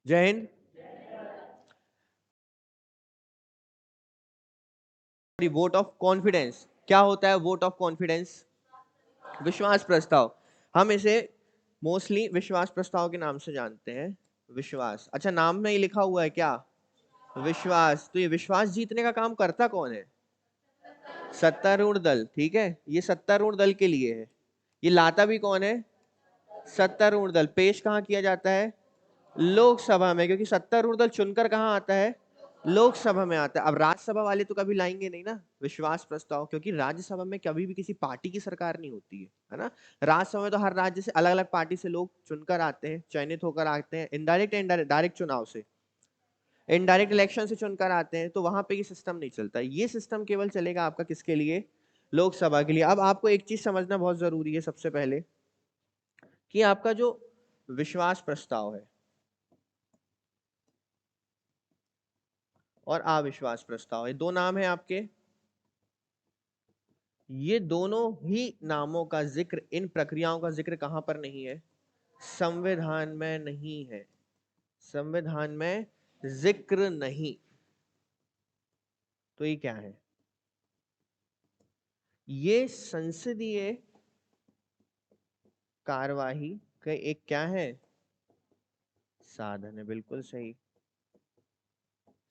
जय Hind. Vote of confidence क्या होता है? वोट ऑफ कॉन्फिडेंस विश्वास प्रस्ताव। हम इसे मोस्टली विश्वास प्रस्ताव के नाम से जानते हैं। विश्वास, अच्छा नाम में ही लिखा हुआ है क्या? विश्वास। तो ये विश्वास जीतने का काम करता कौन है? सत्तारूढ़ दल। ठीक है, ये सत्तारूढ़ दल के लिए है। ये लाता भी कौन है? सत्तारूढ़ दल। पेश कहाँ किया जाता है? लोकसभा में, क्योंकि सत्तारूढ़ दल चुनकर कहाँ आता है? लोकसभा में आता है। अब राज्यसभा वाले तो कभी लाएंगे नहीं ना विश्वास प्रस्ताव, क्योंकि राज्यसभा में कभी भी किसी पार्टी की सरकार नहीं होती है ना। राज्यसभा में तो हर राज्य से अलग अलग पार्टी से लोग चुनकर आते हैं, चयनित होकर आते हैं, इनडायरेक्ट इनडायरेक्ट डायरेक्ट चुनाव से, इनडायरेक्ट इलेक्शन से चुनकर आते हैं। तो वहां पे ये सिस्टम नहीं चलता। ये सिस्टम केवल चलेगा आपका किसके लिए? लोकसभा के लिए। अब आपको एक चीज समझना बहुत जरूरी है सबसे पहले, कि आपका जो विश्वास प्रस्ताव है और अविश्वास प्रस्ताव है, दो नाम है आपके। ये दोनों ही नामों का जिक्र, इन प्रक्रियाओं का जिक्र कहां पर नहीं है? संविधान में नहीं है। संविधान में जिक्र नहीं। तो ये क्या है? ये संसदीय कार्यवाही का एक क्या है? साधन है। बिल्कुल सही।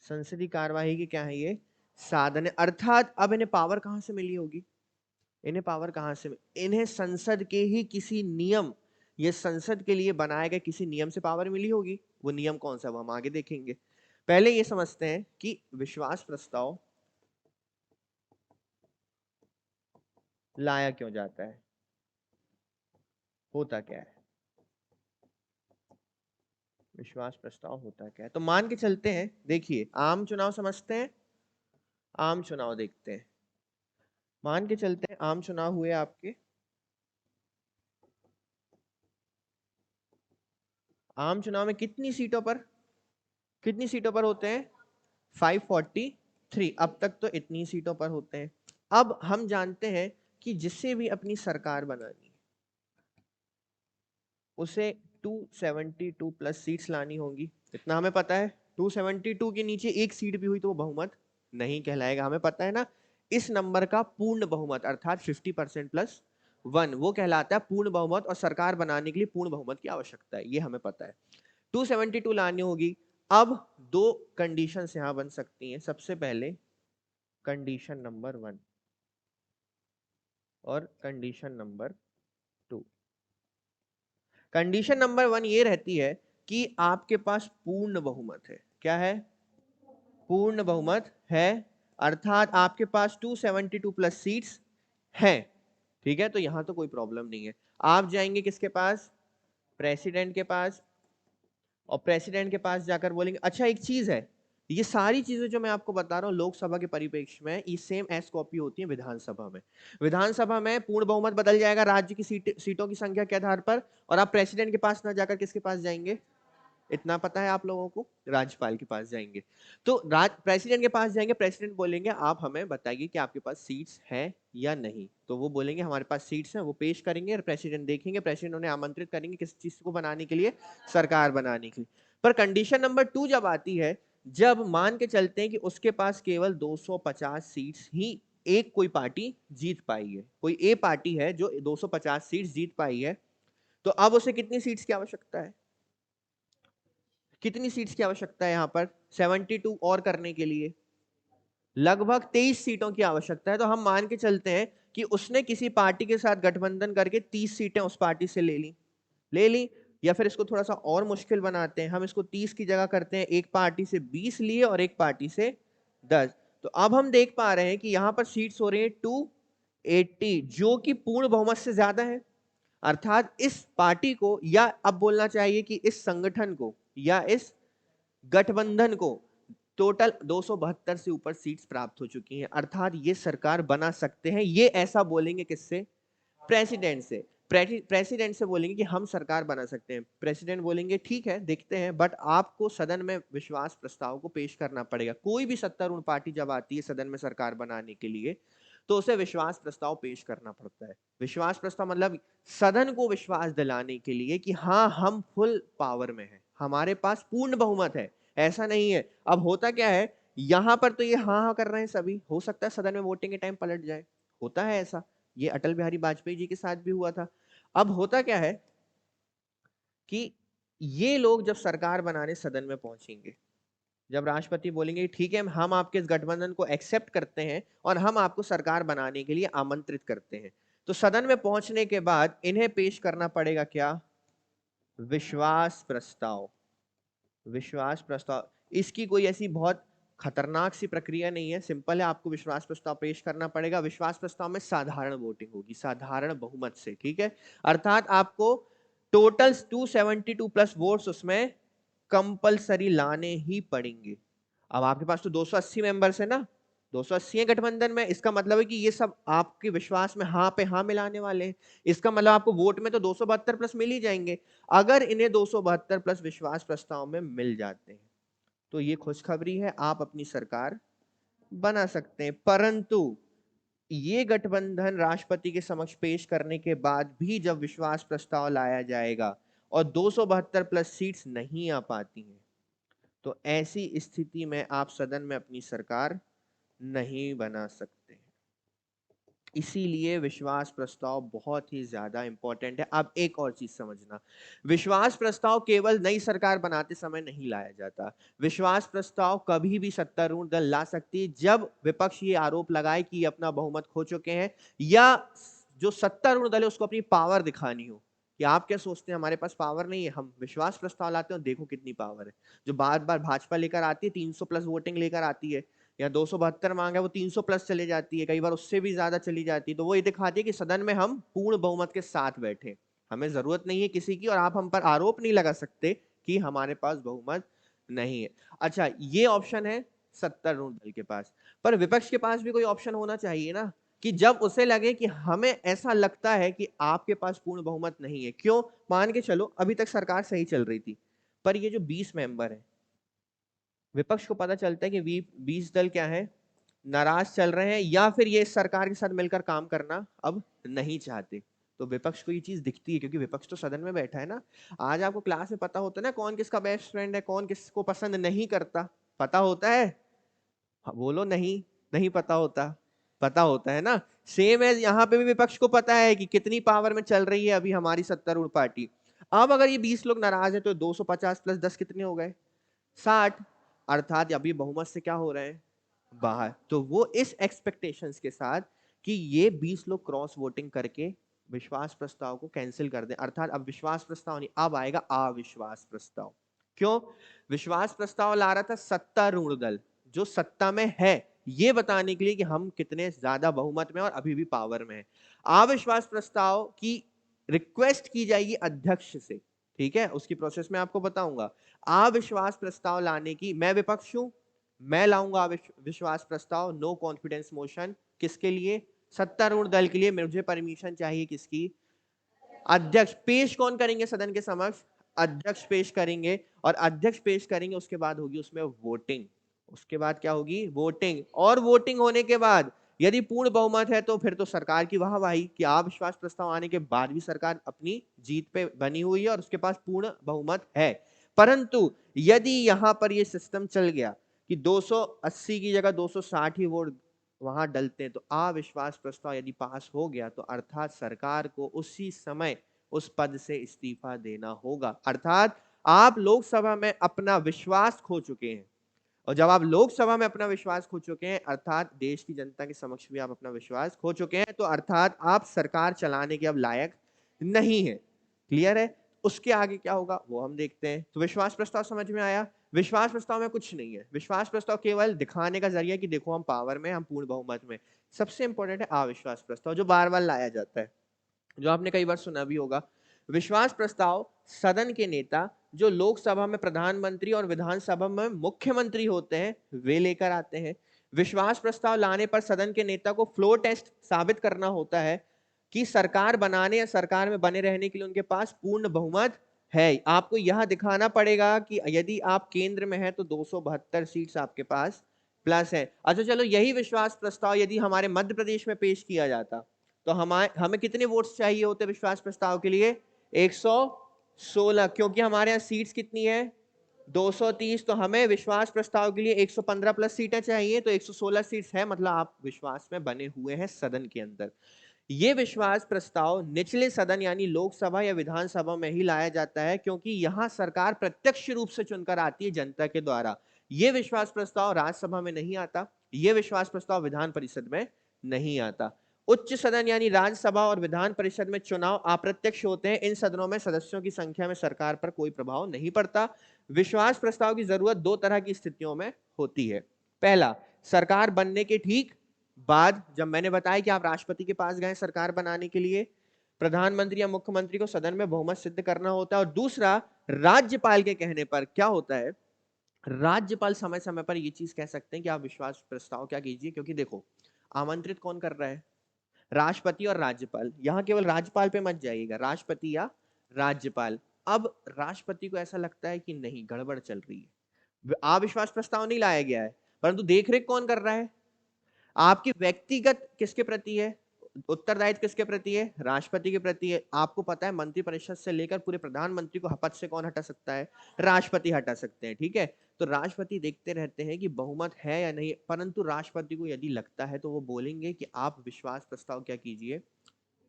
संसदीय कार्यवाही की क्या है ये? साधन है। अर्थात अब इन्हें पावर कहां से मिली होगी? इन्हें पावर कहां से? इन्हें संसद के ही किसी नियम, ये संसद के लिए बनाए गए किसी नियम से पावर मिली होगी। वो नियम कौन सा, वो हम आगे देखेंगे। पहले ये समझते हैं कि विश्वास प्रस्ताव लाया क्यों जाता है, होता क्या है। विश्वास प्रस्ताव होता क्या है, तो मान के चलते हैं। देखिए, आम चुनाव समझते हैं, आम चुनाव देखते हैं। मान के चलते हैं आम चुनाव हुए आपके। आम चुनाव में कितनी सीटों पर, कितनी सीटों पर होते हैं? 543। अब तक तो इतनी सीटों पर होते हैं। अब हम जानते हैं कि जिसे भी अपनी सरकार बनानी है उसे 272 प्लस सीट्स लानी होगी, इतना हमें पता है। 272 के नीचे एक सीट भी हुई तो वो बहुमत नहीं कहलाएगा, हमें पता है ना। इस नंबर का पूर्ण बहुमत अर्थात 50% प्लस 1 वो कहलाता है पूर्ण बहुमत, और सरकार बनाने के लिए पूर्ण बहुमत की आवश्यकता है, ये हमें पता है। 272 लानी होगी। अब दो कंडीशन यहां बन सकती हैं। सबसे पहले कंडीशन नंबर 1 और कंडीशन नंबर 2। कंडीशन नंबर 1 ये रहती है कि आपके पास पूर्ण बहुमत है। क्या है? पूर्ण बहुमत है, अर्थात आपके पास 272 प्लस सीट्स हैं। ठीक है, तो यहां तो कोई प्रॉब्लम नहीं है। आप जाएंगे किसके पास? प्रेसिडेंट के पास। और प्रेसिडेंट के पास जाकर बोलेंगे, अच्छा एक चीज है, ये सारी चीजें जो मैं आपको बता रहा हूँ लोकसभा के परिप्रेक्ष्य में, ये सेम एस कॉपी होती है विधानसभा में। विधानसभा में पूर्ण बहुमत बदल जाएगा राज्य की सीटों की संख्या के आधार पर। और आप प्रेसिडेंट के पास ना जाकर किसके पास जाएंगे? इतना पता है आप लोगों को, राज्यपाल के पास जाएंगे। तो प्रेसिडेंट के पास जाएंगे, प्रेसिडेंट बोलेंगे आप हमें बताइए कि आपके पास सीट्स हैं या नहीं। तो वो बोलेंगे हमारे पास सीट्स हैं, वो पेश करेंगे और प्रेसिडेंट देखेंगे, प्रेसिडेंट उन्हें आमंत्रित करेंगे किस चीज को बनाने के लिए? सरकार बनाने के लिए। पर कंडीशन नंबर 2 जब आती है, जब मान के चलते हैं कि उसके पास केवल 250 सीट्स ही एक कोई पार्टी जीत पाई है, कोई ए पार्टी है जो 250 सीट्स जीत पाई है, तो अब उसे कितनी सीट्स की आवश्यकता है? कितनी सीट्स की आवश्यकता है यहां पर 72 और करने के लिए? लगभग 23 सीटों की आवश्यकता है। तो हम मान के चलते हैं कि उसने किसी पार्टी के साथ गठबंधन करके 30 सीटें उस पार्टी से ले ली। या फिर इसको थोड़ा सा और मुश्किल बनाते हैं, हम इसको 30 की जगह करते हैं, एक पार्टी से 20 लिए और एक पार्टी से 10। तो अब हम देख पा रहे हैं कि यहां पर सीट्स हो रही है 280, जो कि पूर्ण बहुमत से ज्यादा है। अर्थात इस पार्टी को, या अब बोलना चाहिए कि इस संगठन को या इस गठबंधन को टोटल 272 से ऊपर सीट्स प्राप्त हो चुकी हैं, अर्थात ये सरकार बना सकते हैं। ये ऐसा बोलेंगे किससे? प्रेसिडेंट से। प्रेसिडेंट से बोलेंगे कि हम सरकार बना सकते हैं। प्रेसिडेंट बोलेंगे ठीक है देखते हैं, बट आपको सदन में विश्वास प्रस्ताव को पेश करना पड़ेगा। कोई भी सत्तारूढ़ पार्टी जब आती है सदन में सरकार बनाने के लिए, तो उसे विश्वास प्रस्ताव पेश करना पड़ता है। विश्वास प्रस्ताव मतलब सदन को विश्वास दिलाने के लिए कि हाँ हम फुल पावर में हैं, हमारे पास पूर्ण बहुमत है, ऐसा नहीं है। अब होता क्या है, यहां पर तो ये हाँ हाँ कर रहे हैं सभी, हो सकता है सदन में वोटिंग के टाइम पलट जाए, होता है ऐसा, ये अटल बिहारी वाजपेयी जी के साथ भी हुआ था। अब होता क्या है कि ये लोग जब सरकार बनाने सदन में पहुंचेंगे, जब राष्ट्रपति बोलेंगे ठीक है हम आपके इस गठबंधन को एक्सेप्ट करते हैं और हम आपको सरकार बनाने के लिए आमंत्रित करते हैं, तो सदन में पहुंचने के बाद इन्हें पेश करना पड़ेगा क्या, विश्वास प्रस्ताव। विश्वास प्रस्ताव, इसकी कोई ऐसी बहुत खतरनाक सी प्रक्रिया नहीं है, सिंपल है, आपको विश्वास प्रस्ताव पेश करना पड़ेगा। विश्वास प्रस्ताव में साधारण वोटिंग होगी, साधारण बहुमत से, ठीक है। अर्थात आपको टोटल 272 प्लस वोट्स उसमें कंपलसरी लाने ही पड़ेंगे। अब आपके पास तो 280 मेंबर्स है ना, 280 है गठबंधन में, इसका मतलब है कि ये सब आपके विश्वास में हाँ पे हाँ मिलाने वाले हैं। इसका मतलब आपको वोट में तो 272 प्लस मिल ही जाएंगे। अगर इन्हें 272 प्लस विश्वास प्रस्ताव में मिल जाते हैं तो ये खुशखबरी है, आप अपनी सरकार बना सकते हैं। परंतु ये गठबंधन राष्ट्रपति के समक्ष पेश करने के बाद भी जब विश्वास प्रस्ताव लाया जाएगा और 272 प्लस सीट्स नहीं आ पाती हैं, तो ऐसी स्थिति में आप सदन में अपनी सरकार नहीं बना सकते। इसीलिए विश्वास प्रस्ताव बहुत ही ज्यादा इंपॉर्टेंट है। अब एक और चीज समझना, विश्वास प्रस्ताव केवल नई सरकार बनाते समय नहीं लाया जाता। विश्वास प्रस्ताव कभी भी सत्तारूढ़ दल ला सकती है जब विपक्ष ये आरोप लगाए कि अपना बहुमत खो चुके हैं, या जो सत्तारूढ़ दल है उसको अपनी पावर दिखानी हो कि आप क्या सोचते हैं हमारे पास पावर नहीं है, हम विश्वास प्रस्ताव लाते हैं, देखो कितनी पावर है। जो बार बार भाजपा लेकर आती है 300 प्लस वोटिंग लेकर आती है, या 272 मांगा है वो 300 प्लस चले जाती है, कई बार उससे भी ज्यादा चली जाती है, तो वो ये दिखाती है कि सदन में हम पूर्ण बहुमत के साथ बैठे, हमें जरूरत नहीं है किसी की, और आप हम पर आरोप नहीं लगा सकते कि हमारे पास बहुमत नहीं है। अच्छा, ये ऑप्शन है सत्तारूढ़ दल के पास, पर विपक्ष के पास भी कोई ऑप्शन होना चाहिए ना, कि जब उसे लगे कि हमें ऐसा लगता है कि आपके पास पूर्ण बहुमत नहीं है। क्यों, मान के चलो अभी तक सरकार सही चल रही थी, पर ये जो 20 मेंबर है, विपक्ष को पता चलता है कि 20 दल क्या है, नाराज चल रहे हैं, या फिर ये सरकार के साथ मिलकर काम करना अब नहीं चाहते, तो विपक्ष को ये चीज दिखती है, क्योंकि विपक्ष तो सदन में बैठा है ना। आज आपको क्लास में पता होता है ना कौन किसका बेस्ट फ्रेंड है, कौन किसको पसंद नहीं करता, पता होता है। हाँ, बोलो नहीं, नहीं पता होता, पता होता है ना। सेम है, यहाँ पे भी विपक्ष को पता है कि कितनी पावर में चल रही है अभी हमारी सत्तारूढ़ पार्टी। अब अगर ये 20 लोग नाराज है तो 250 प्लस 10 कितने हो गए, 60, अर्थात अभी बहुमत से क्या हो रहे हैं, बाहर। तो वो इस एक्सपेक्टेशंस के साथ कि ये 20 लोग क्रॉस वोटिंग करके विश्वास प्रस्ताव को कैंसिल कर दें, अर्थात अब विश्वास प्रस्ताव नहीं, अब आएगा अविश्वास प्रस्ताव। क्यों, विश्वास प्रस्ताव ला रहा था सत्तारूढ़ दल जो सत्ता में है, ये बताने के लिए कि हम कितने ज्यादा बहुमत में और अभी भी पावर में है। अविश्वास प्रस्ताव की रिक्वेस्ट की जाएगी अध्यक्ष से, ठीक है, उसकी प्रोसेस में आपको बताऊंगा। अविश्वास प्रस्ताव लाने की, मैं विपक्ष हूं, मैं लाऊंगा विश्वास प्रस्ताव, नो कॉन्फिडेंस मोशन, किसके लिए, सत्तारूढ़ दल के लिए। मुझे परमिशन चाहिए किसकी, अध्यक्ष। पेश कौन करेंगे सदन के समक्ष, अध्यक्ष पेश करेंगे, और अध्यक्ष पेश करेंगे, उसके बाद होगी उसमें वोटिंग, उसके बाद क्या होगी, वोटिंग। और वोटिंग होने के बाद यदि पूर्ण बहुमत है तो फिर तो सरकार की वाहवाही कि अविश्वास प्रस्ताव आने के बाद भी सरकार अपनी जीत पे बनी हुई है और उसके पास पूर्ण बहुमत है। परंतु यदि यहां पर यह सिस्टम चल गया कि 280 की जगह 260 ही वोट वहां डलते हैं, तो अविश्वास प्रस्ताव यदि पास हो गया तो अर्थात सरकार को उसी समय उस पद से इस्तीफा देना होगा। अर्थात आप लोकसभा में अपना विश्वास खो चुके हैं, और जब आप लोकसभा में अपना विश्वास खो चुके हैं अर्थात देश की जनता के समक्ष भी आप अपना विश्वास खो चुके हैं, तो अर्थात आप सरकार चलाने के अब लायक नहीं है। क्लियर है, उसके आगे क्या होगा वो हम देखते हैं। तो विश्वास प्रस्ताव समझ में आया। विश्वास प्रस्ताव में कुछ नहीं है, विश्वास प्रस्ताव केवल दिखाने का जरिया कि देखो हम पावर में, हम पूर्ण बहुमत में। सबसे इंपॉर्टेंट है अविश्वास प्रस्ताव, जो बार बार लाया जाता है, जो आपने कई बार सुना भी होगा। विश्वास प्रस्ताव सदन के नेता जो लोकसभा में प्रधानमंत्री और विधानसभा में मुख्यमंत्री होते हैं वे लेकर आते हैं। विश्वास प्रस्ताव लाने पर सदन के नेता को फ्लोर टेस्ट साबित करना होता है कि सरकार बनाने या सरकार में बने रहने के लिए उनके पास पूर्ण बहुमत है। आपको यह दिखाना पड़ेगा कि यदि आप केंद्र में हैं तो 272 सीट्स आपके पास प्लस है। अच्छा चलो, यही विश्वास प्रस्ताव यदि हमारे मध्य प्रदेश में पेश किया जाता तो हमें कितने वोट्स चाहिए होते विश्वास प्रस्ताव के लिए, 16, क्योंकि हमारे यहाँ सीट्स कितनी है 230, तो हमें विश्वास प्रस्ताव के लिए 115 प्लस सीटें चाहिए, तो 116 सीट्स है, मतलब आप विश्वास में बने हुए हैं सदन के अंदर। ये विश्वास प्रस्ताव निचले सदन यानी लोकसभा या विधानसभा में ही लाया जाता है, क्योंकि यहां सरकार प्रत्यक्ष रूप से चुनकर आती है जनता के द्वारा। ये विश्वास प्रस्ताव राज्यसभा में नहीं आता, ये विश्वास प्रस्ताव विधान परिषद में नहीं आता। उच्च सदन यानी राज्यसभा और विधान परिषद में चुनाव अप्रत्यक्ष होते हैं। इन सदनों में सदस्यों की संख्या में सरकार पर कोई प्रभाव नहीं पड़ता। विश्वास प्रस्ताव की जरूरत दो तरह की स्थितियों में होती है। पहला, सरकार बनने के ठीक बाद, जब मैंने बताया कि आप राष्ट्रपति के पास गए सरकार बनाने के लिए, प्रधानमंत्री या मुख्यमंत्री को सदन में बहुमत सिद्ध करना होता है। और दूसरा, राज्यपाल के कहने पर क्या होता है, राज्यपाल समय समय पर यह चीज कह सकते हैं कि आप विश्वास प्रस्ताव क्या कीजिए, क्योंकि देखो आमंत्रित कौन कर रहा है, राष्ट्रपति और राज्यपाल। यहां केवल राज्यपाल पे मत जाइएगा, राष्ट्रपति या राज्यपाल। अब राष्ट्रपति को ऐसा लगता है कि नहीं गड़बड़ चल रही है, अविश्वास प्रस्ताव नहीं लाया गया है, परंतु देखरेख कौन कर रहा है, आपकी व्यक्तिगत किसके प्रति है, उत्तरदायित्व किसके प्रति है, राष्ट्रपति के प्रति है। आपको पता है मंत्रिपरिषद से लेकर पूरे प्रधानमंत्री को पद से कौन हटा सकता है, राष्ट्रपति हटा सकते हैं, ठीक है। तो राष्ट्रपति देखते रहते हैं कि बहुमत है या नहीं, परंतु राष्ट्रपति को यदि लगता है तो वो बोलेंगे कि आप विश्वास प्रस्ताव क्या कीजिए,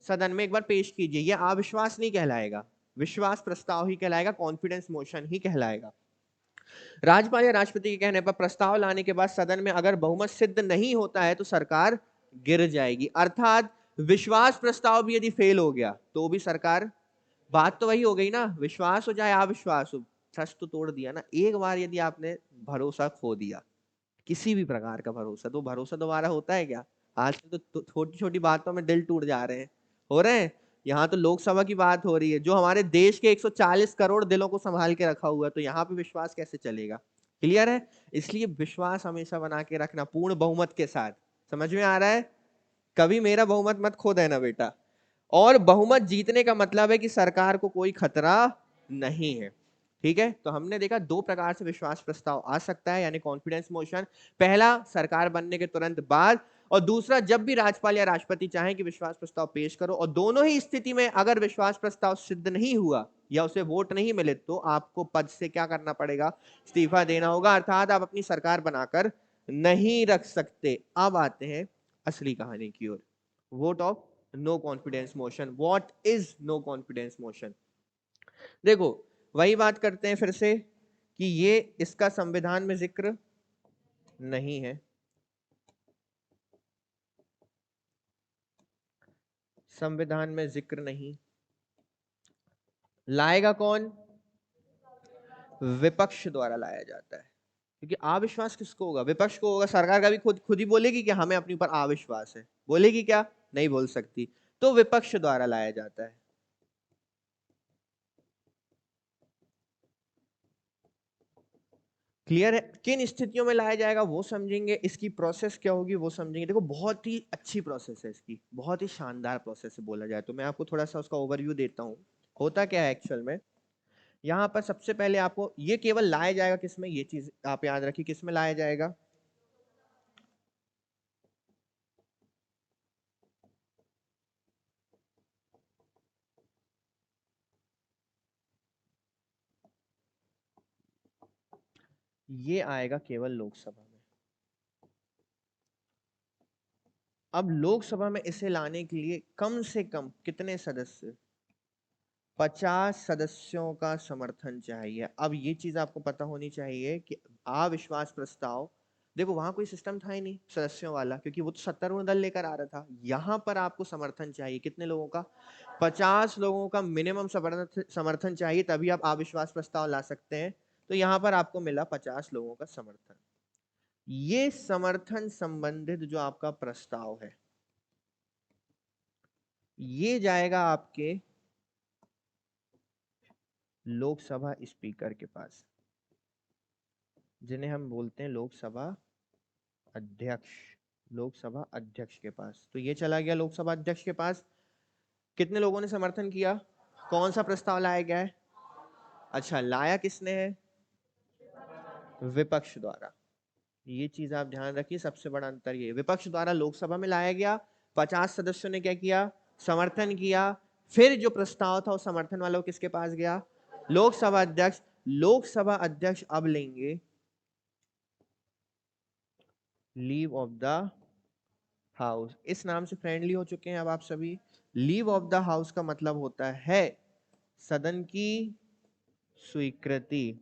सदन में एक बार पेश कीजिए। यह अविश्वास नहीं कहलाएगा, विश्वास प्रस्ताव ही कहलाएगा, कॉन्फिडेंस मोशन ही कहलाएगा। राज्यपाल या राष्ट्रपति के कहने पर प्रस्ताव लाने के बाद सदन में अगर बहुमत सिद्ध नहीं होता है तो सरकार गिर जाएगी। अर्थात विश्वास प्रस्ताव भी यदि फेल हो गया तो भी सरकार, बात तो वही हो गई ना, विश्वास हो चाहे अविश्वास हो, ट्रस्ट तो तोड़ दिया ना। एक बार यदि आपने भरोसा खो दिया, किसी भी प्रकार का भरोसा, तो भरोसा दोबारा होता है क्या? आजकल तो छोटी छोटी बातों में दिल टूट जा रहे हैं, हो रहे हैं। यहाँ तो लोकसभा की बात हो रही है, जो हमारे देश के 140 करोड़ दिलों को संभाल के रखा हुआ है, तो यहाँ पे विश्वास कैसे चलेगा? क्लियर है? इसलिए विश्वास हमेशा बना के रखना पूर्ण बहुमत के साथ। समझ में आ रहा है? कभी मेरा बहुमत मत खो देना बेटा। और बहुमत जीतने का मतलब है कि सरकार को कोई खतरा नहीं है, ठीक है। तो हमने देखा दो प्रकार से विश्वास प्रस्ताव आ सकता है, यानी कॉन्फिडेंस मोशन, पहला सरकार बनने के तुरंत बाद, और दूसरा जब भी राज्यपाल या राष्ट्रपति चाहें कि विश्वास प्रस्ताव पेश करो। और दोनों ही स्थिति में अगर विश्वास प्रस्ताव सिद्ध नहीं हुआ या उसे वोट नहीं मिले तो आपको पद से क्या करना पड़ेगा, इस्तीफा देना होगा, अर्थात आप अपनी सरकार बनाकर नहीं रख सकते। अब आते हैं असली कहानी की ओर, vote of no confidence motion. What is no confidence motion? देखो वही बात करते हैं फिर से कि ये इसका संविधान में जिक्र नहीं है, संविधान में जिक्र नहीं, लाएगा कौन, विपक्ष द्वारा लाया जाता है। क्योंकि अविश्वास किसको होगा, विपक्ष को होगा। सरकार का भी खुद खुद ही बोलेगी कि हमें अपने ऊपर अविश्वास है, बोलेगी क्या, नहीं बोल सकती, तो विपक्ष द्वारा लाया जाता है। क्लियर है? किन स्थितियों में लाया जाएगा वो समझेंगे, इसकी प्रोसेस क्या होगी वो समझेंगे। देखो बहुत ही अच्छी प्रोसेस है इसकी, बहुत ही शानदार प्रोसेस है बोला जाए तो। मैं आपको थोड़ा सा उसका ओवरव्यू देता हूँ। होता क्या है एक्चुअल में, यहाँ पर सबसे पहले आपको ये केवल लाया जाएगा किसमें, ये चीज आप याद रखिए, किसमें लाया जाएगा, ये आएगा केवल लोकसभा में। अब लोकसभा में इसे लाने के लिए कम से कम कितने सदस्य, 50 सदस्यों का समर्थन चाहिए। अब ये चीज आपको पता होनी चाहिए कि अविश्वास प्रस्ताव, देखो वहां कोई सिस्टम था ही नहीं सदस्यों वाला, क्योंकि वो तो सत्तारूढ़ दल लेकर आ रहा था। यहां पर आपको समर्थन चाहिए कितने लोगों का, 50 लोगों का मिनिमम समर्थन चाहिए, तभी आप अविश्वास प्रस्ताव ला सकते हैं। तो यहां पर आपको मिला 50 लोगों का समर्थन। ये समर्थन संबंधित जो आपका प्रस्ताव है ये जाएगा आपके लोकसभा स्पीकर के पास, जिन्हें हम बोलते हैं लोकसभा अध्यक्ष, लोकसभा अध्यक्ष के पास। तो ये चला गया लोकसभा अध्यक्ष के पास। कितने लोगों ने समर्थन किया, कौन सा प्रस्ताव लाया गया है, अच्छा लाया किसने है, विपक्ष द्वारा। ये चीज आप ध्यान रखिए, सबसे बड़ा अंतर ये, विपक्ष द्वारा लोकसभा में लाया गया, 50 सदस्यों ने क्या किया, समर्थन किया। फिर जो प्रस्ताव था उस समर्थन वालों किसके पास गया, लोकसभा अध्यक्ष अब लेंगे लीव ऑफ द हाउस। इस नाम से फ्रेंडली हो चुके हैं अब आप सभी। लीव ऑफ द हाउस का मतलब होता है सदन की स्वीकृति।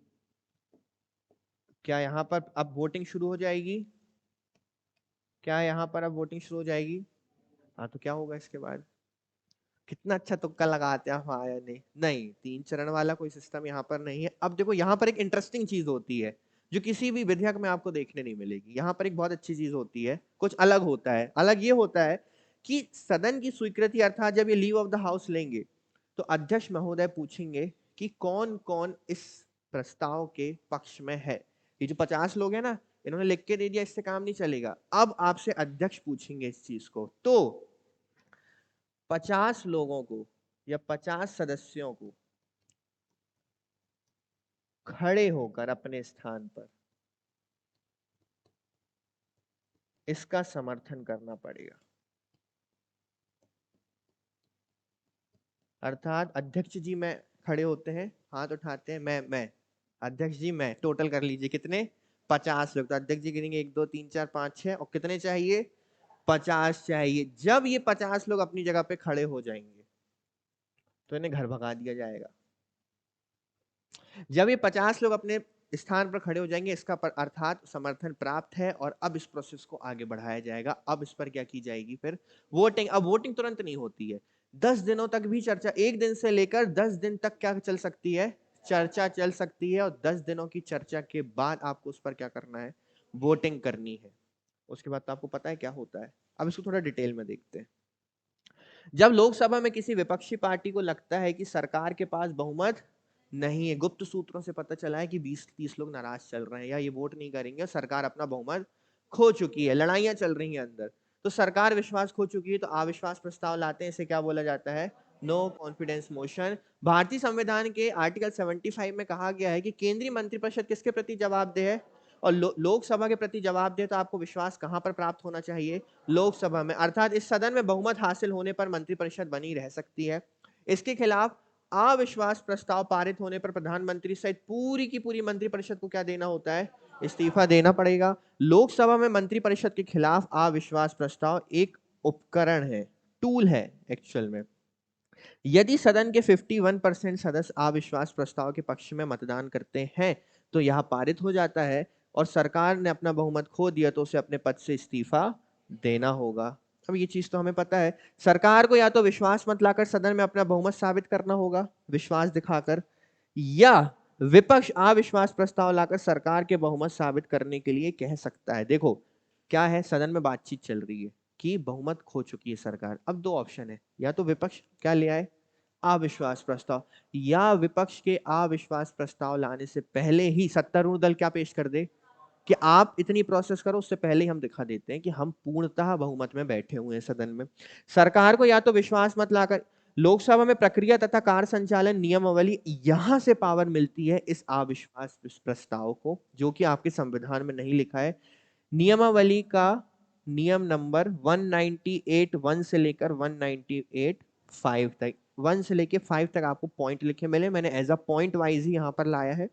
क्या यहां पर अब वोटिंग शुरू हो जाएगी? क्या यहां पर अब वोटिंग शुरू हो जाएगी? हाँ, तो क्या होगा इसके बाद? कितना अच्छा तुक्का लगाते हैं आप, हाँ या नहीं? नहीं, 3 चरण वाला कोई सिस्टम यहाँ पर नहीं है। अब देखो यहाँ पर एक इंटरेस्टिंग चीज होती है जो किसी भी विधेयक में आपको देखने नहीं मिलेगी। यहाँ पर एक बहुत अच्छी चीज होती है, कुछ अलग होता है। अलग ये होता है कि सदन की स्वीकृति अर्थात जब ये लीव ऑफ द हाउस लेंगे तो अध्यक्ष महोदय पूछेंगे कि कौन कौन इस प्रस्ताव के पक्ष में है। ये जो 50 लोग हैं ना, इन्होंने लिख के दे दिया, इससे काम नहीं चलेगा। अब आपसे अध्यक्ष पूछेंगे इस चीज को। तो 50 लोगों को या 50 सदस्यों को खड़े होकर अपने स्थान पर इसका समर्थन करना पड़ेगा। अर्थात अध्यक्ष जी मैं खड़े होते हैं, हाथ उठाते हैं, मैं अध्यक्ष जी मैं, टोटल कर लीजिए कितने? 50 लोग। तो अध्यक्ष जी गिनेंगे 1 2 3 4 5 6, और कितने चाहिए? 50 चाहिए। जब ये 50 लोग अपनी जगह पे खड़े हो जाएंगे तो इन्हें घर भगा दिया जाएगा। जब ये 50 लोग अपने स्थान पर खड़े हो जाएंगे, इसका अर्थात समर्थन प्राप्त है और अब इस प्रोसेस को आगे बढ़ाया जाएगा। अब इस पर क्या की जाएगी? फिर वोटिंग। अब वोटिंग तुरंत नहीं होती है, 10 दिनों तक भी चर्चा, 1 दिन से लेकर 10 दिन तक क्या चल सकती है? चर्चा चल सकती है। और 10 दिनों की चर्चा के बाद आपको उस पर क्या करना है? वोटिंग करनी है। उसके बाद तो आपको पता है क्या होता है। अब इसको थोड़ा डिटेल में देखते हैं। जब लोकसभा में किसी विपक्षी पार्टी को लगता है कि सरकार के पास बहुमत नहीं है, गुप्त सूत्रों से पता चला है कि 20-30 लोग नाराज चल रहे हैं या ये वोट नहीं करेंगे, सरकार अपना बहुमत खो चुकी है, लड़ाइयां चल रही हैं अंदर, तो सरकार विश्वास खो चुकी है, तो अविश्वास प्रस्ताव लाते हैं। इसे क्या बोला जाता है? No confidence motion. भारतीय संविधान के आर्टिकल 75 में कहा गया है कि केंद्रीय मंत्रिपरिषद किसके प्रति जवाबदेह है? और लोकसभा के प्रति जवाबदेह। तो आपको विश्वास कहां पर प्राप्त होना चाहिए? लोकसभा में। अर्थात इस सदन में बहुमत हासिल होने पर मंत्रिपरिषद बनी रह सकती है। इसके खिलाफ अविश्वास प्रस्ताव पारित होने पर प्रधानमंत्री सहित पूरी की पूरी मंत्रिपरिषद को क्या देना होता है? इस्तीफा देना पड़ेगा। लोकसभा में मंत्रिपरिषद के खिलाफ अविश्वास प्रस्ताव एक उपकरण है, टूल है एक्चुअल में। यदि सदन के 51% सदस्य अविश्वास प्रस्ताव के पक्ष में मतदान करते हैं तो यह पारित हो जाता है, और सरकार ने अपना बहुमत खो दिया तो उसे अपने पद से इस्तीफा देना होगा। अब ये चीज तो हमें पता है, सरकार को या तो विश्वास मत लाकर सदन में अपना बहुमत साबित करना होगा विश्वास दिखाकर, या विपक्ष अविश्वास प्रस्ताव लाकर सरकार के बहुमत साबित करने के लिए कह सकता है। देखो क्या है, सदन में बातचीत चल रही है कि बहुमत खो चुकी है सरकार। अब 2 ऑप्शन है, या तो विपक्ष क्या ले आए? अविश्वास प्रस्ताव, या विपक्ष के अविश्वास प्रस्ताव लाने से पहले ही सत्तारूढ़ दल क्या पेश कर दे कि आप इतनी प्रोसेस करो, उससे पहले ही हम दिखा देते हैं कि हम पूर्णतः बहुमत में बैठे हुए हैं सदन में। सरकार को या तो विश्वास मत लाकर लोकसभा में प्रक्रिया तथा कार्य संचालन नियमावली, यहां से पावर मिलती है इस अविश्वास प्रस्ताव को, जो कि आपके संविधान में नहीं लिखा है। नियमावली का नियम नंबर 198(1) से लेकर 198(5) तक, 1 से लेकर 5 तक आपको पॉइंट लिखे मिले, मैंने एज अ पॉइंट वाइज ही यहां पर लाया है,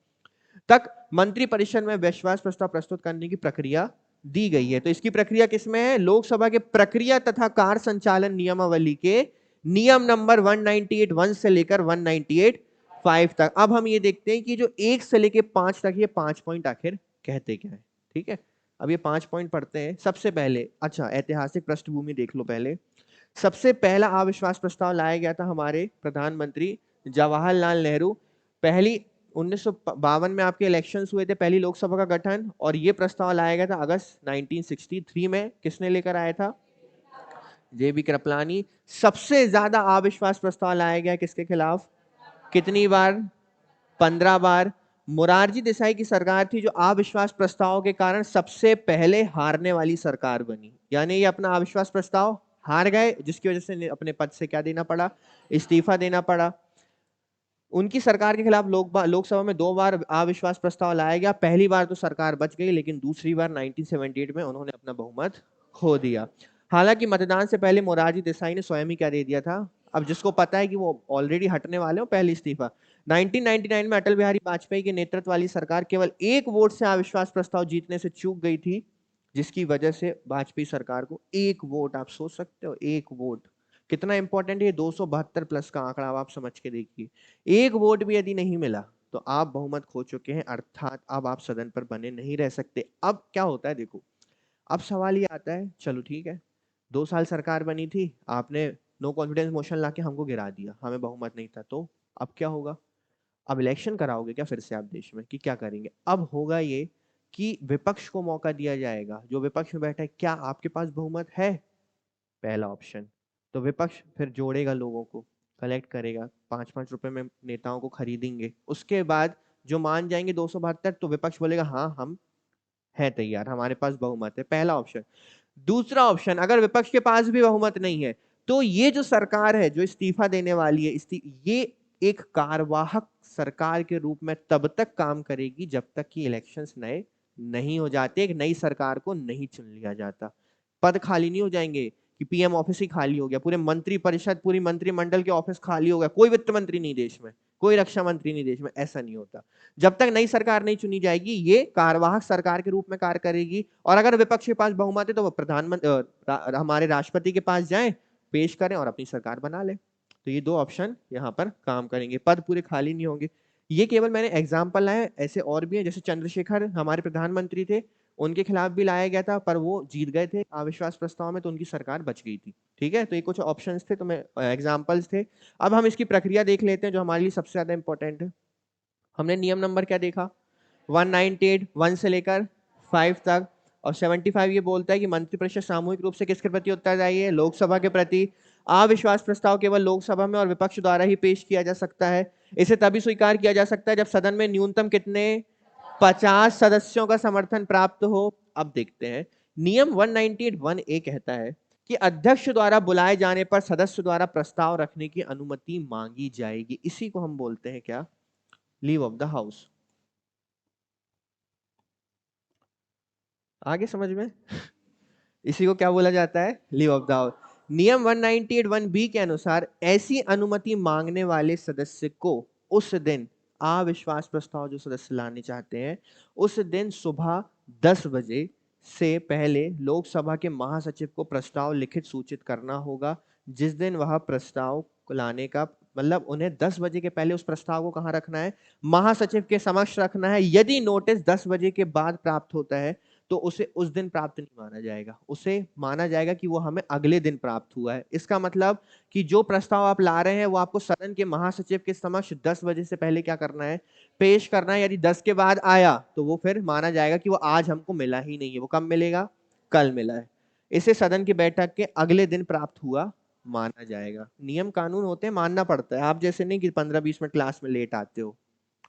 तक मंत्रिपरिषद में विश्वास प्रस्ताव प्रस्तुत करने की प्रक्रिया दी गई है। तो इसकी प्रक्रिया किसमें है? लोकसभा के प्रक्रिया तथा कार्य संचालन नियमावली के नियम नंबर 198(1) से लेकर 198(5) तक। अब हम ये देखते हैं कि जो 1 से लेकर 5 तक, ये 5 पॉइंट आखिर कहते क्या है। ठीक है, अब ये 5 पॉइंट पढ़ते हैं। सबसे पहले, अच्छा ऐतिहासिक पृष्ठभूमि देख लो पहले। सबसे पहला अविश्वास प्रस्ताव लाया गया था हमारे प्रधानमंत्री जवाहरलाल नेहरू। पहली 1952 में आपके इलेक्शंस हुए थे, पहली लोकसभा का गठन, और ये प्रस्ताव लाया गया था अगस्त 1963 में। किसने लेकर आया था? जेबी कृपलानी। सबसे ज्यादा अविश्वास प्रस्ताव लाया गया किसके खिलाफ? कितनी बार? 15 बार। मोरारजी देसाई की सरकार थी जो अविश्वास प्रस्ताव के कारण सबसे पहले हारने वाली सरकार बनी, यानी ये अपना अविश्वास प्रस्ताव हार गए, जिसकी वजह से अपने पद से क्या देना पड़ा? इस्तीफा देना पड़ा। उनकी सरकार के खिलाफ लोकसभा में 2 बार अविश्वास प्रस्ताव लाया गया। पहली बार तो सरकार बच गई, लेकिन दूसरी बार 1978 में उन्होंने अपना बहुमत खो दिया। हालांकि मतदान से पहले मोरारजी देसाई ने स्वयं ही क्या दे दिया था? अब जिसको पता है कि वो ऑलरेडी हटने वाले हो, पहले इस्तीफा, 1999 में अटल बिहारी वाजपेयी के नेतृत्व वाली सरकार केवल 1 वोट से अविश्वास प्रस्ताव जीतने से चूक गई थी, जिसकी वजह से वाजपेयी सरकार को 1 वोट, आप सोच सकते हो 1 वोट कितना इंपॉर्टेंट है। 272 प्लस का आंकड़ा आप समझ के देखिए, 1 वोट भी यदि नहीं मिला तो आप बहुमत खो चुके हैं, अर्थात अब आप सदन पर बने नहीं रह सकते। अब क्या होता है देखो, अब सवाल ये आता है, चलो ठीक है 2 साल सरकार बनी थी, आपने नो कॉन्फिडेंस मोशन लाके हमको गिरा दिया, हमें बहुमत नहीं था, तो अब क्या होगा? अब इलेक्शन कराओगे क्या फिर से आप देश में, कि क्या करेंगे? अब होगा ये कि विपक्ष को मौका दिया जाएगा, जो विपक्ष में बैठा है, क्या आपके पास बहुमत है? पहला ऑप्शन। तो विपक्ष फिर जोड़ेगा लोगों को, कलेक्ट करेगा, 5-5 रुपए में नेताओं को खरीदेंगे, उसके बाद जो मान जाएंगे 272, तो विपक्ष बोलेगा हाँ हम है तैयार, हमारे पास बहुमत है। पहला ऑप्शन। दूसरा ऑप्शन, अगर विपक्ष के पास भी बहुमत नहीं है तो ये जो सरकार है जो इस्तीफा देने वाली है, ये एक कार्यवाहक सरकार के रूप में तब तक काम करेगी जब तक कि इलेक्शंस नए नहीं हो जाते, एक नई सरकार को नहीं चुन लिया जाता। पद खाली नहीं हो जाएंगे कि पीएम ऑफिस ही खाली हो गया, पूरे मंत्री परिषद, पूरी मंत्रिमंडल के ऑफिस खाली हो गया, कोई वित्त मंत्री नहीं देश में, कोई रक्षा मंत्री नहीं देश में, ऐसा नहीं होता। जब तक नई सरकार नहीं चुनी जाएगी ये कार्यवाहक सरकार के रूप में कार्य करेगी, और अगर विपक्ष के पास बहुमत है तो वो प्रधानमंत्री हमारे राष्ट्रपति के पास जाएं, पेश करें और अपनी सरकार बना ले। तो ये 2 ऑप्शन यहाँ पर काम करेंगे, पद पूरे खाली नहीं होंगे। ये केवल मैंने एग्जाम्पल लाए, ऐसे और भी हैं, जैसे चंद्रशेखर हमारे प्रधानमंत्री थे, उनके खिलाफ भी लाया गया था पर वो जीत गए थे अविश्वास प्रस्ताव में, तो उनकी सरकार बच गई थी। ठीक है, तो ये कुछ ऑप्शंस थे, तो मैं एग्जाम्पल्स थे। अब हम इसकी प्रक्रिया देख लेते हैं जो हमारे लिए सबसे ज्यादा इंपॉर्टेंट है। हमने नियम नंबर क्या देखा, 198 1 से लेकर 5 तक, और 75 ये बोलता है कि मंत्रिपरिषद सामूहिक रूप से किसके प्रति उत्तरदायी है? लोकसभा के प्रति। अविश्वास प्रस्ताव केवल लोकसभा में और विपक्ष द्वारा ही पेश किया जा सकता है। इसे तभी स्वीकार किया जा सकता है जब सदन में न्यूनतम कितने 50 सदस्यों का समर्थन प्राप्त हो। अब देखते हैं, नियम 198(1)(a) कहता है कि अध्यक्ष द्वारा बुलाए जाने पर सदस्य द्वारा प्रस्ताव रखने की अनुमति मांगी जाएगी। इसी को हम बोलते हैं क्या? Leave of the house. आगे समझ में? इसी को क्या बोला जाता है? Leave of the house. नियम 198(1)(b) के अनुसार ऐसी अनुमति मांगने वाले सदस्य को उस दिन अविश्वास प्रस्ताव जो सदस्य लाने चाहते हैं, उस दिन सुबह 10 बजे से पहले लोकसभा के महासचिव को प्रस्ताव लिखित सूचित करना होगा। जिस दिन वह प्रस्ताव लाने का मतलब उन्हें 10 बजे के पहले उस प्रस्ताव को कहाँ रखना है? महासचिव के समक्ष रखना है। यदि नोटिस 10 बजे के बाद प्राप्त होता है तो उसे उस दिन प्राप्त नहीं माना जाएगा, उसे माना जाएगा कि वो हमें अगले दिन प्राप्त हुआ है। इसका मतलब कि जो प्रस्ताव आप ला रहे हैं वो आपको सदन के महासचिव के समक्ष 10 बजे से पहले क्या करना है? पेश करना है। यदि 10 के बाद आया तो वो फिर माना जाएगा कि वो आज हमको मिला ही नहीं है, वो कब मिलेगा? कल मिला है। इसे सदन की बैठक के अगले दिन प्राप्त हुआ माना जाएगा। नियम कानून होते हैं, मानना पड़ता है। आप जैसे नहीं कि 15-20 मिनट क्लास में लेट आते हो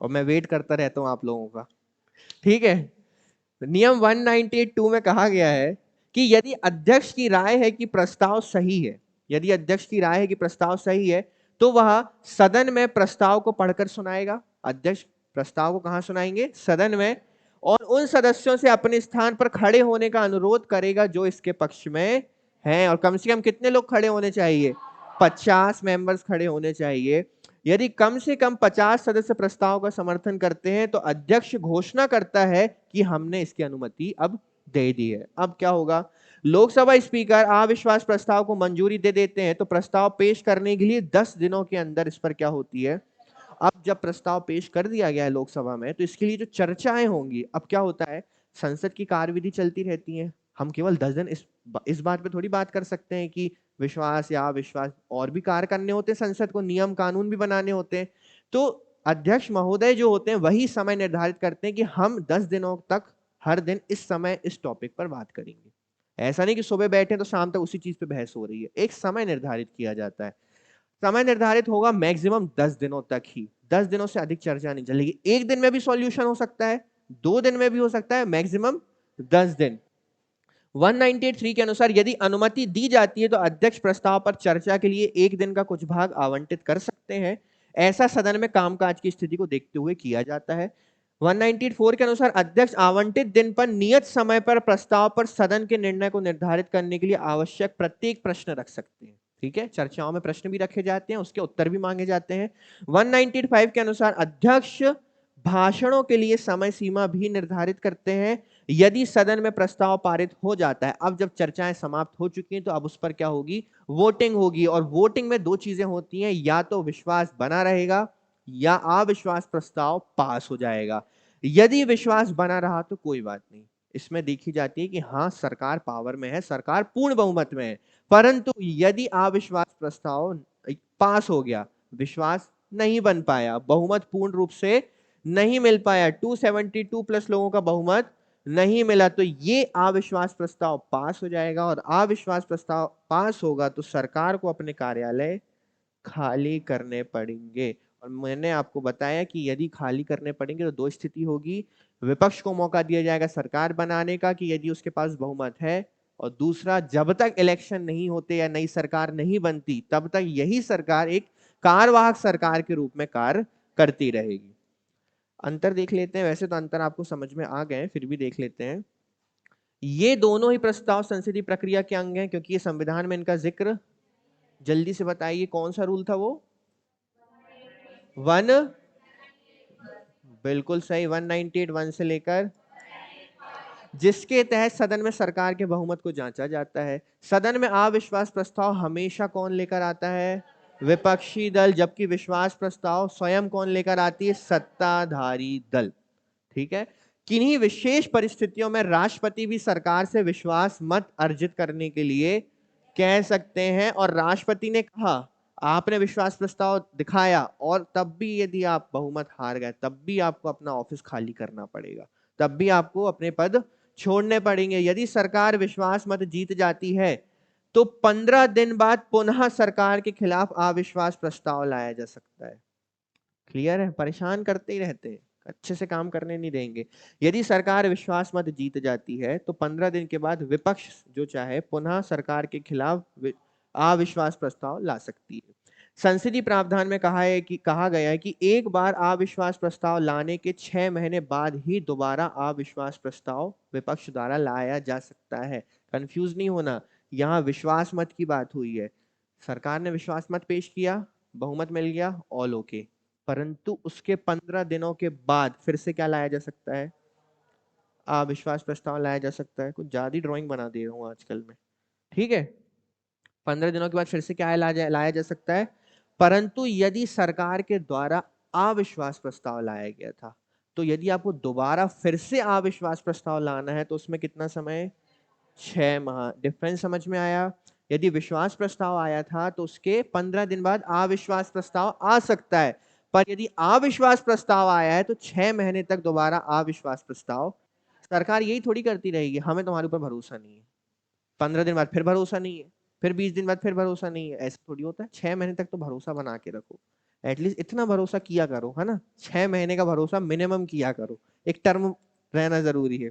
और मैं वेट करता रहता हूँ आप लोगों का। ठीक है, नियम 198(2) में कहा गया है कि यदि अध्यक्ष की राय है कि प्रस्ताव सही है, यदि अध्यक्ष की राय है कि प्रस्ताव सही है तो वह सदन में प्रस्ताव को पढ़कर सुनाएगा। अध्यक्ष प्रस्ताव को कहां सुनाएंगे? सदन में। और उन सदस्यों से अपने स्थान पर खड़े होने का अनुरोध करेगा जो इसके पक्ष में हैं, और कम से कम कितने लोग खड़े होने चाहिए? 50 मेंबर्स खड़े होने चाहिए। यदि कम से कम 50 सदस्य प्रस्ताव का समर्थन करते हैं तो अध्यक्ष घोषणा करता है कि हमने इसकी अनुमति अब दे दी है। अब क्या होगा? लोकसभा स्पीकर अविश्वास प्रस्ताव को मंजूरी दे देते हैं तो प्रस्ताव पेश करने के लिए 10 दिनों के अंदर इस पर क्या होती है? अब जब प्रस्ताव पेश कर दिया गया है लोकसभा में तो इसके लिए जो चर्चाएं होंगी, अब क्या होता है? संसद की कार्यविधि चलती रहती है। हम केवल 10 दिन इस बात पे थोड़ी बात कर सकते हैं कि विश्वास या अविश्वास, और भी कार्य करने होते हैं, संसद को नियम कानून भी बनाने होते हैं। तो अध्यक्ष महोदय जो होते हैं वही समय निर्धारित करते हैं कि हम 10 दिनों तक हर दिन इस समय इस टॉपिक पर बात करेंगे। ऐसा नहीं कि सुबह बैठे तो शाम तक उसी चीज पे बहस हो रही है, एक समय निर्धारित किया जाता है। समय निर्धारित होगा मैक्सिमम 10 दिनों तक ही, 10 दिनों से अधिक चर्चा नहीं चलेगी। एक दिन में भी सॉल्यूशन हो सकता है, 2 दिन में भी हो सकता है, मैक्सिमम 10 दिन। 198(3) के अनुसार यदि अनुमति दी जाती है तो अध्यक्ष प्रस्ताव पर चर्चा के लिए एक दिन का कुछ भाग आवंटित कर सकते हैं। ऐसा सदन में कामकाज की स्थिति को देखते हुए किया जाता है। 194 के अनुसार अध्यक्ष आवंटित दिन पर नियत समय पर प्रस्ताव पर सदन के निर्णय को निर्धारित करने के लिए आवश्यक प्रत्येक प्रश्न रख सकते हैं। ठीक है, चर्चाओं में प्रश्न भी रखे जाते हैं, उसके उत्तर भी मांगे जाते हैं। 195 के अनुसार अध्यक्ष भाषणों के लिए समय सीमा भी निर्धारित करते हैं यदि सदन में प्रस्ताव पारित हो जाता है। अब जब चर्चाएं समाप्त हो चुकी हैं तो अब उस पर क्या होगी, वोटिंग होगी। और वोटिंग में दो चीजें होती हैं, या तो विश्वास बना रहेगा या अविश्वास प्रस्ताव पास हो जाएगा। यदि विश्वास बना रहा तो कोई बात नहीं, इसमें देखी जाती है कि हाँ सरकार पावर में है, सरकार पूर्ण बहुमत में है। परंतु यदि अविश्वास प्रस्ताव पास हो गया, विश्वास नहीं बन पाया, बहुमत पूर्ण रूप से नहीं मिल पाया, 272 प्लस लोगों का बहुमत नहीं मिला, तो ये अविश्वास प्रस्ताव पास हो जाएगा। और अविश्वास प्रस्ताव पास होगा तो सरकार को अपने कार्यालय खाली करने पड़ेंगे। और मैंने आपको बताया कि यदि खाली करने पड़ेंगे तो दो स्थिति होगी, विपक्ष को मौका दिया जाएगा सरकार बनाने का कि यदि उसके पास बहुमत है, और दूसरा जब तक इलेक्शन नहीं होते या नई सरकार नहीं बनती तब तक यही सरकार एक कार्यवाहक सरकार के रूप में कार्य करती रहेगी। अंतर देख लेते हैं, वैसे तो अंतर आपको समझ में आ गए, फिर भी देख लेते हैं। ये दोनों ही प्रस्ताव संसदीय प्रक्रिया के अंग हैं क्योंकि ये संविधान में इनका जिक्र, जल्दी से बताइए कौन सा रूल था वो, वन, बिल्कुल सही, 198 1 से लेकर, जिसके तहत सदन में सरकार के बहुमत को जांचा जाता है। सदन में अविश्वास प्रस्ताव हमेशा कौन लेकर आता है, विपक्षी दल, जबकि विश्वास प्रस्ताव स्वयं कौन लेकर आती है, सत्ताधारी दल। ठीक है, किन्हीं विशेष परिस्थितियों में राष्ट्रपति भी सरकार से विश्वास मत अर्जित करने के लिए कह सकते हैं। और राष्ट्रपति ने कहा आपने विश्वास प्रस्ताव दिखाया और तब भी यदि आप बहुमत हार गए तब भी आपको अपना ऑफिस खाली करना पड़ेगा, तब भी आपको अपने पद छोड़ने पड़ेंगे। यदि सरकार विश्वास मत जीत जाती है तो 15 दिन बाद पुनः सरकार के खिलाफ अविश्वास प्रस्ताव लाया जा सकता है। क्लियर है, परेशान करते ही रहते हैं, अच्छे से काम करने नहीं देंगे। यदि सरकार विश्वास मत जीत जाती है तो 15 दिन के बाद विपक्ष जो चाहे पुनः सरकार के खिलाफ अविश्वास प्रस्ताव ला सकती है। संसदीय प्रावधान में कहा गया है कि एक बार अविश्वास प्रस्ताव लाने के 6 महीने बाद ही दोबारा अविश्वास प्रस्ताव विपक्ष द्वारा लाया जा सकता है। कंफ्यूज नहीं होना, यहाँ विश्वास मत की बात हुई है। सरकार ने विश्वास मत पेश किया, बहुमत मिल गया, ऑल ओके, परंतु उसके 15 दिनों के बाद फिर से क्या लाया जा सकता है, अविश्वास प्रस्ताव लाया जा सकता है। कुछ ज्यादा ड्राइंग बना दे रहा हूं आजकल में, ठीक है। 15 दिनों के बाद फिर से क्या लाया जा सकता है, परंतु यदि सरकार के द्वारा अविश्वास प्रस्ताव लाया गया था तो यदि आपको दोबारा फिर से अविश्वास प्रस्ताव लाना है तो उसमें कितना समय, 6 माह। डिफरेंस समझ में आया। यदि विश्वास प्रस्ताव आया था तो उसके 15 दिन बाद अविश्वास प्रस्ताव आ सकता है, पर यदि अविश्वास प्रस्ताव आया है तो 6 महीने तक दोबारा अविश्वास प्रस्ताव। सरकार यही थोड़ी करती रहेगी हमें तुम्हारे ऊपर भरोसा नहीं है, 15 दिन बाद फिर भरोसा नहीं है, फिर 20 दिन बाद फिर भरोसा नहीं है, ऐसा थोड़ी होता है। 6 महीने तक तो भरोसा बना के रखो, एटलीस्ट इतना भरोसा किया करो, है ना, 6 महीने का भरोसा मिनिमम किया करो, एक टर्म रहना जरूरी है।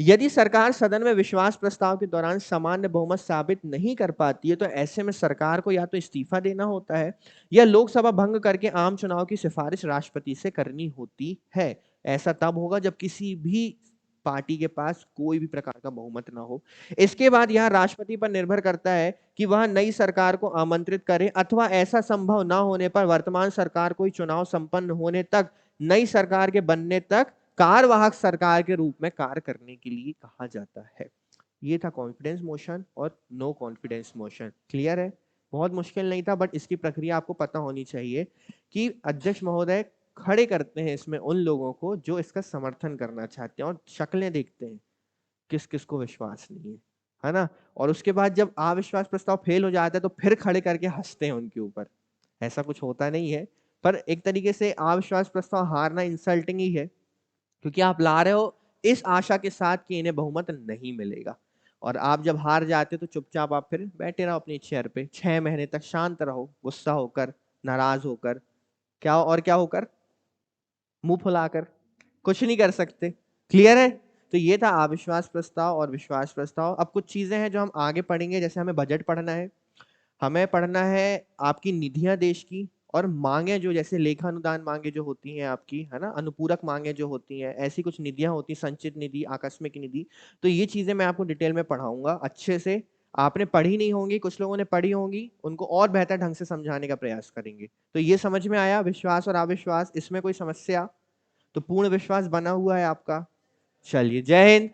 यदि सरकार सदन में विश्वास प्रस्ताव के दौरान सामान्य बहुमत साबित नहीं कर पाती है तो ऐसे में सरकार को या तो इस्तीफा देना होता है या लोकसभा भंग करके आम चुनाव की सिफारिश राष्ट्रपति से करनी होती है। ऐसा तब होगा जब किसी भी पार्टी के पास कोई भी प्रकार का बहुमत ना हो। इसके बाद यह राष्ट्रपति पर निर्भर करता है कि वह नई सरकार को आमंत्रित करे अथवा ऐसा संभव ना होने पर वर्तमान सरकार को चुनाव संपन्न होने तक नई सरकार के बनने तक कार्यवाहक सरकार के रूप में कार्य करने के लिए कहा जाता है। ये था कॉन्फिडेंस मोशन और नो कॉन्फिडेंस मोशन। क्लियर है, बहुत मुश्किल नहीं था, बट इसकी प्रक्रिया आपको पता होनी चाहिए कि अध्यक्ष महोदय खड़े करते हैं इसमें उन लोगों को जो इसका समर्थन करना चाहते हैं और शक्लें देखते हैं किस किस को विश्वास नहीं है ना। और उसके बाद जब अविश्वास प्रस्ताव फेल हो जाता है तो फिर खड़े करके हंसते हैं उनके ऊपर। ऐसा कुछ होता नहीं है, पर एक तरीके से अविश्वास प्रस्ताव हारना इंसल्टिंग ही है क्योंकि आप ला रहे हो इस आशा के साथ कि इन्हें बहुमत नहीं मिलेगा, और आप जब हार जाते हो तो चुपचाप आप फिर बैठे रहो अपनी चेयर पे 6 महीने तक, शांत रहो, गुस्सा होकर, नाराज होकर, क्या और क्या होकर, मुंह फुलाकर, कुछ नहीं कर सकते। क्लियर है, तो ये था अविश्वास प्रस्ताव और विश्वास प्रस्ताव। अब कुछ चीजें हैं जो हम आगे पढ़ेंगे, जैसे हमें बजट पढ़ना है, हमें पढ़ना है आपकी निधियां देश की, और मांगे जो जैसे लेखानुदान मांगे जो होती हैं आपकी, है ना, अनुपूरक मांगे जो होती हैं, ऐसी कुछ निधियां होती हैं, संचित निधि, आकस्मिक निधि। तो ये चीजें मैं आपको डिटेल में पढ़ाऊंगा अच्छे से। आपने पढ़ी नहीं होंगी, कुछ लोगों ने पढ़ी होंगी, उनको और बेहतर ढंग से समझाने का प्रयास करेंगे। तो ये समझ में आया विश्वास और अविश्वास, इसमें कोई समस्या? तो पूर्ण विश्वास बना हुआ है आपका। चलिए, जय हिंद।